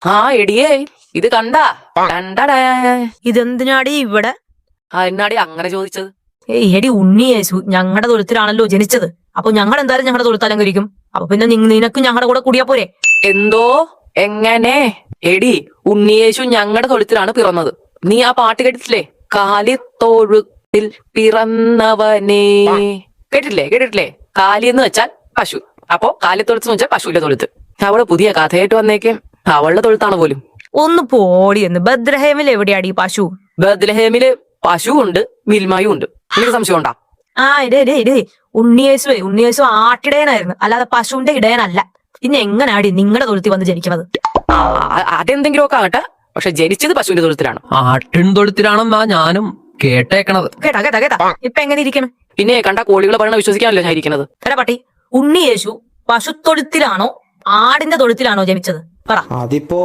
ആ എടിയേ ഇത് കണ്ടാ കണ്ടടാ. ഇതെന്തിനാടി ഇവിടെ? എന്നാടി അങ്ങനെ ചോദിച്ചത്? എടി ഉണ്ണി യേശു ഞങ്ങളുടെ തൊഴുത്തിലാണല്ലോ ജനിച്ചത്. അപ്പൊ ഞങ്ങൾ എന്തായാലും ഞങ്ങളുടെ തൊഴുത്ത് അലങ്കരിക്കും. അപ്പൊ പിന്നെ നിനക്ക് ഞങ്ങളുടെ കൂടെ കൂടിയാ പോരെ? എന്തോ എങ്ങനെ? എടി ഉണ്ണിയേശു ഞങ്ങളുടെ തൊഴുത്തിലാണ് പിറന്നത്. നീ ആ പാട്ട് കേട്ടിട്ടില്ലേ? കാലിത്തൊഴുത്തിൽ പിറന്നവനേ. കേട്ടിട്ടില്ലേ? കാലി എന്ന് വെച്ചാൽ പശു. അപ്പോ കാലിത്തൊഴുത്ത് എന്ന് വെച്ചാൽ പശുവിന്റെ തൊഴുത്ത്. അവള് പുതിയ കഥയായിട്ട് വന്നേക്കും. അവളുടെ തൊഴുത്താണ് പോലും. ഒന്ന് പോടി എന്ന്. ബദ്രഹേമിൽ എവിടെയാടി പശു? ബദ്ലഹേമില് പശു ഉണ്ട്, മിൽമായും ഉണ്ട്. നിനക്ക് സംശയം ഉണ്ടാ? ആ ഇടേ ഉണ്ണിയേശു ആട്ടിടയനായിരുന്നു, അല്ലാതെ പശുവിന്റെ ഇടയനല്ല. പിന്നെ എങ്ങനാടി നിങ്ങളുടെ തൊഴുത്തിൽ വന്ന് ജനിക്കുന്നത്? അതെന്തെങ്കിലുമൊക്കെ ആകട്ടെ, പക്ഷെ ജനിച്ചത് പശുവിന്റെ തൊഴുത്തിലാണ്. ആട്ടിൻ തൊഴുത്തിലാണെന്നാ ഞാനും കേട്ടേക്കണത്. കേട്ടാ ഇപ്പൊ എങ്ങനെ ഇരിക്കണം? പിന്നെ കണ്ട കോഴികളെ പറയണ വിശ്വസിക്കാനല്ലോ ഞാൻ ഇരിക്കുന്നത്. എടാ പട്ടി, ഉണ്ണിയേശു പശുത്തൊഴുത്തിലാണോ ആടിന്റെ തൊഴുത്തിലാണോ ജനിച്ചത്? പറ. അതിപ്പോ